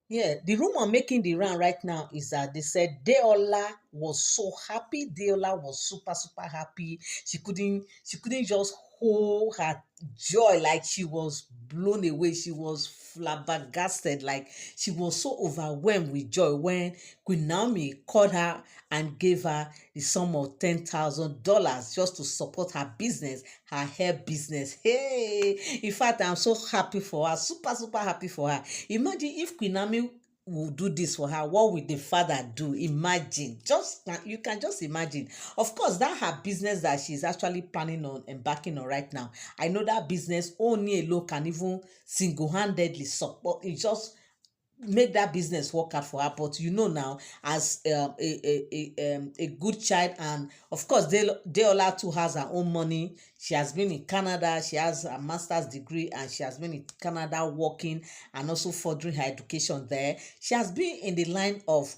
Yeah, the rumor making the round right now is that they said Deola was so happy. Deola was super super happy. She couldn't just hold her joy, like she was blown away. She was flabbergasted, like she was so overwhelmed with joy when Queen Naomi called her and gave her the sum of $10,000 just to support her business, her hair business. Hey, in fact, I'm so happy for her, super super happy for her. Imagine if Queen Naomi will do this for her, what will the father do? Imagine, just you can just imagine. Of course, that her business that she's actually planning on embarking on right now, I know that business only alone can even single-handedly support it, just make that business work out for her. But you know now, as a good child, and of course Deola too has her own money. She has been in Canada, she has a master's degree, and she has been in Canada working and also furthering her education there. She has been in the line of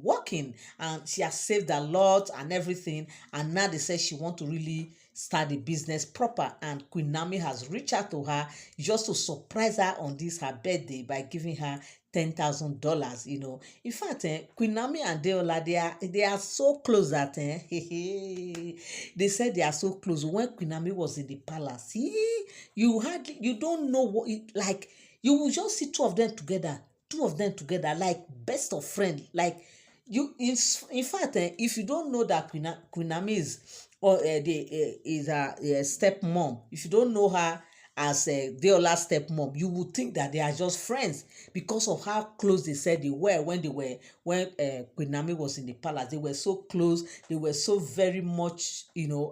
working, and she has saved a lot and everything, and now they say she want to really start the business proper, and Queen Naomi has reached out to her just to surprise her on this her birthday by giving her $10,000. In fact, Queen Naomi and Deola, they are so close that they said they are so close. When Queen Naomi was in the palace, you don't know what it like. You will just see two of them together, like best of friend, like in fact, if you don't know that Queen Naomi is or is a step mom, if you don't know her as Deola's stepmom, you would think that they are just friends because of how close they said they were when Queen Naomi was in the palace. They were so close. They were so very much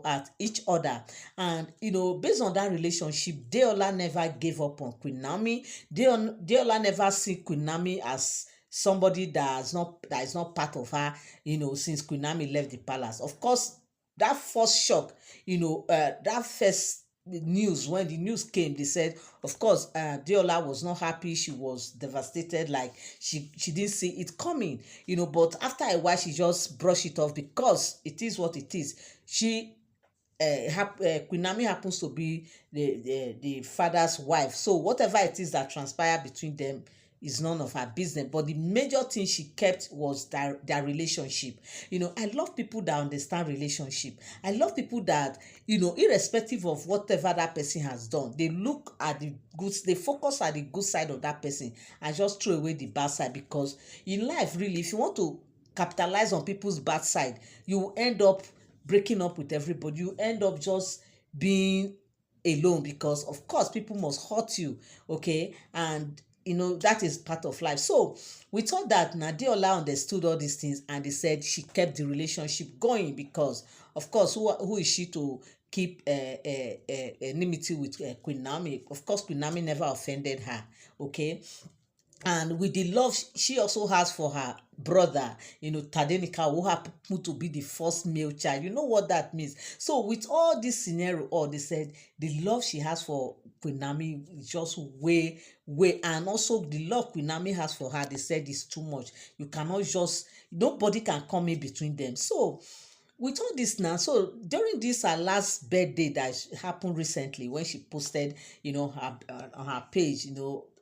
at each other, and based on that relationship, Deola never gave up on Queen Naomi. Deola never see Queen Naomi as somebody that is not part of her. Since Queen Naomi left the palace, of course, that first shock, that first news, when the news came, they said, of course, Deola was not happy. She was devastated, like she didn't see it coming. But after a while, she just brushed it off because it is what it is. Queen Naomi happens to be the father's wife, so whatever it is that transpired between them is none of her business. But the major thing she kept was their relationship. I love people that understand relationship. I love people that, irrespective of whatever that person has done, they look at the good, they focus at the good side of that person and just throw away the bad side. Because in life, really, if you want to capitalize on people's bad side, you will end up breaking up with everybody. You end up just being alone, because of course people must hurt you, okay? And that is part of life. So we thought that Nadiola understood all these things, and they said she kept the relationship going because, of course, who is she to keep enmity with Queen Naomi? Of course, Queen Naomi never offended her, okay? And with the love she also has for her brother, Tadenika, who happened to be the first male child. You know what that means. So with all this scenario, they said the love she has for Queen Naomi is just way, way, and also the love Queen Naomi has for her, they said, is too much. You cannot just, nobody can come in between them. So with all this now, so during this her last birthday that happened recently, when she posted her on her page,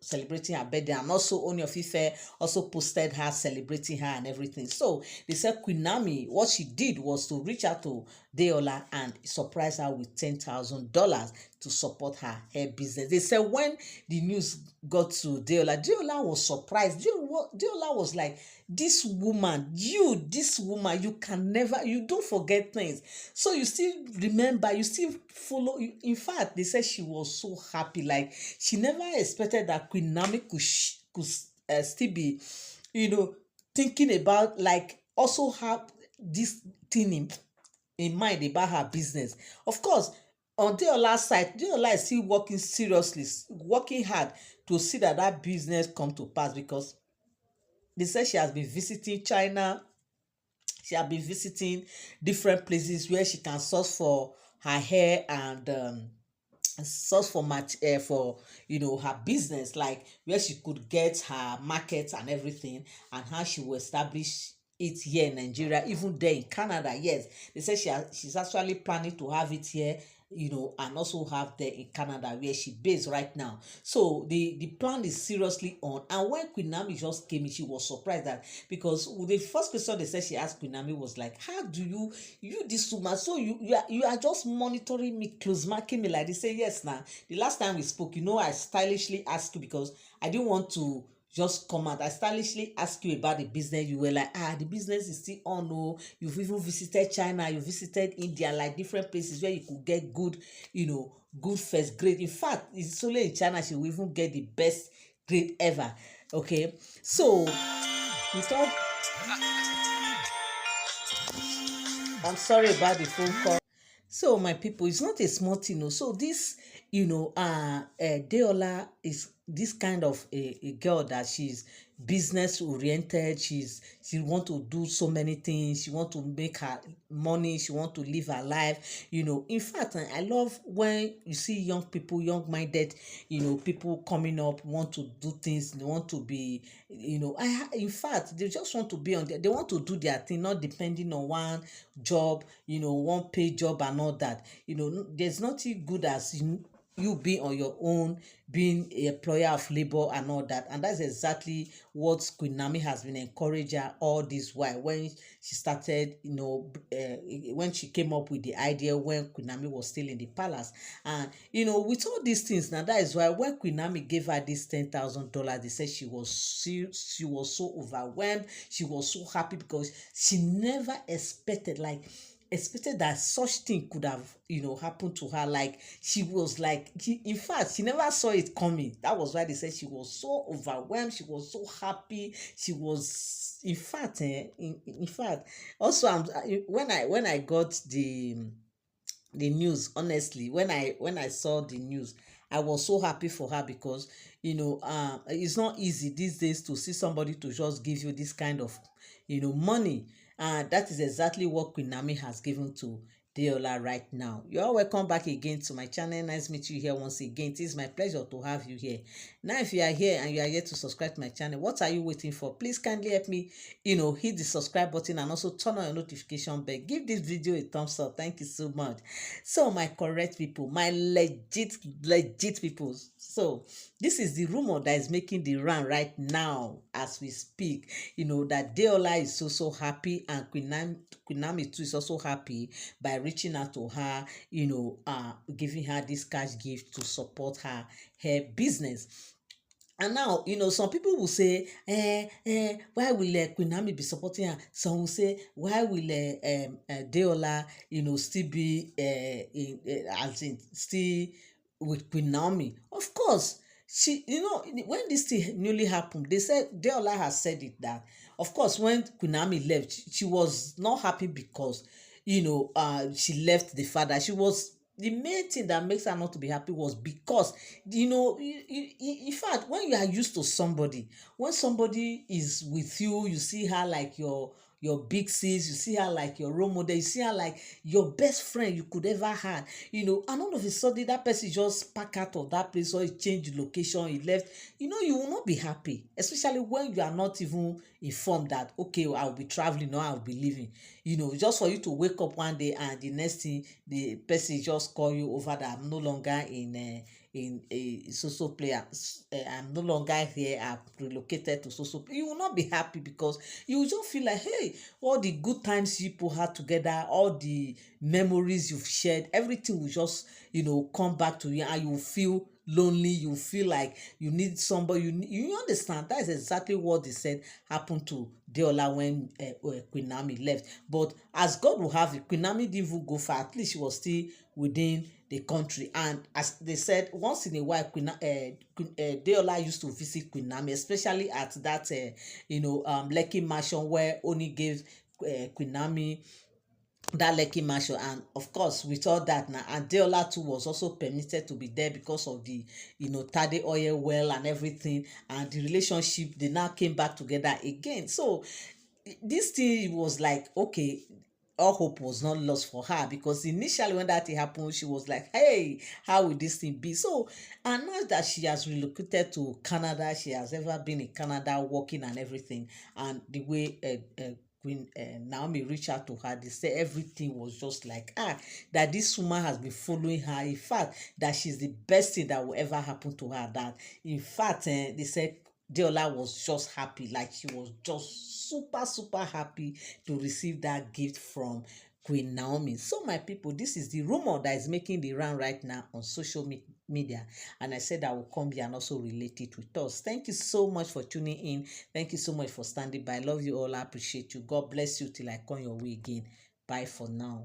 celebrating her birthday, and also Ooni of Ife also posted her celebrating her and everything. So they said Queen Naomi, what she did was to reach out to Deola and surprise her with $10,000 to support her hair business. They said when the news got to Deola was surprised. Deola was like, this woman, you can never, you don't forget things. So you still remember, you still follow. In fact, they said she was so happy, like she never expected that Queen Naomi could still be, thinking about, like, also have this thing in mind about her business. Of course, on Deola's side, Deola is still working seriously, working hard to see that that business come to pass, because they said she has been visiting China. She has been visiting different places where she can source for her hair and source for for her business, like where she could get her market and everything, and how she will establish it here in Nigeria, even there in Canada. Yes, they say she's actually planning to have it here and also have there in Canada where she based right now. So the plan is seriously on. And when Queen Naomi just came in, she was surprised that, because the first question they said she asked Queen Naomi was like, how do you this woman, so you are just monitoring me, close marking me like this? Say yes. Now the last time we spoke, I stylishly asked you, because I didn't want to just come out. I stylishly asked you about the business. You were like, the business is still on. Oh, you've even visited China, you visited India, like different places where you could get good, good first grade. In fact, it's only in China she will even get the best grade ever. Okay, so we thought, I'm sorry about the phone call. So my people, it's not a small thing. No. So this, Deola is this kind of a girl that she's business oriented. She want to do so many things. She want to make her money. She want to live her life. In fact, I love when you see young people, young minded, people coming up, want to do things. They want to be, in fact, they just want to be on there. They want to do their thing, not depending on one job, one pay job and all that. There's nothing good as you being on your own, being a employer of labor and all that. And that's exactly what Queen Naomi has been encouraging her all this while, when she started, when she came up with the idea, when Queen Naomi was still in the palace. And with all these things, now that is why when Queen Naomi gave her this $10,000, they said she was so overwhelmed. She was so happy, because she never expected that such thing could have happened to her. Like, she was like, in fact, she never saw it coming. That was why they said she was so overwhelmed, she was so happy, she was, in fact, in fact, also, when I got the news, honestly, when I saw the news, I was so happy for her, because it's not easy these days to see somebody to just give you this kind of money. And that is exactly what Queen Naomi has given to Deola right now. You're welcome back again to my channel. Nice meet you here once again. It is my pleasure to have you here. Now, if you are here and you are yet to subscribe to my channel, what are you waiting for? Please kindly help me, hit the subscribe button, and also turn on your notification bell. Give this video a thumbs up. Thank you so much. So, my correct people, my legit people. So, this is the rumor that is making the round right now as we speak. That Deola is so happy, and Queen Naomi too is also happy by reaching out to her, giving her this cash gift to support her business. And now, some people will say, why will Queen Naomi be supporting her? Some will say, why will Deola, still be as in still with Queen Naomi? Of course, she, when this thing newly happened, they said, Deola has said it, that, of course, when Queen Naomi left, she was not happy, because, she left the father. She was, the main thing that makes her not to be happy was because, in fact, when you are used to somebody, when somebody is with you, you see her like your big sis, you see her like your role model, you see her like your best friend you could ever had, and all of a sudden that person just pack out of that place, or he changed location, he left, you will not be happy, especially when you are not even informed that, okay, I'll be traveling or I'll be leaving, just for you to wake up one day and the next thing the person just call you over that, I'm no longer in a social player, I'm no longer here, I've relocated to social. You will not be happy, because you will just feel like, hey, all the good times people had together, all the memories you've shared, everything will just come back to you, and you will feel lonely. You feel like you need somebody. You understand? That is exactly what they said happened to Deola when Queen Naomi left. But as God will have it, Queen Naomi didn't even go far. At least she was still within the country. And as they said, once in a while, Deola used to visit Queen Naomi, especially at that Lekki mansion where Oni gave Queen Naomi that Lekki mansion. And of course, with all that now, and Deola too was also permitted to be there because of the Tade oil well and everything, and the relationship, they now came back together again. So this thing was like, okay, all hope was not lost for her, because initially when that thing happened, she was like, hey, how will this thing be? So, and now that she has relocated to Canada, she has ever been in Canada working and everything, and the way Queen Naomi reached out to her. They said everything was just like that this woman has been following her. In fact, that she's the best thing that will ever happen to her. That in fact, they said Deola was just happy, like she was just super super happy to receive that gift from Queen Naomi. So my people, this is the rumor that is making the round right now on social media, and I said I will come here and also relate it with us. Thank you so much for tuning in. Thank you so much for standing by. I love you all. I appreciate you. God bless you till I come your way again. Bye for now.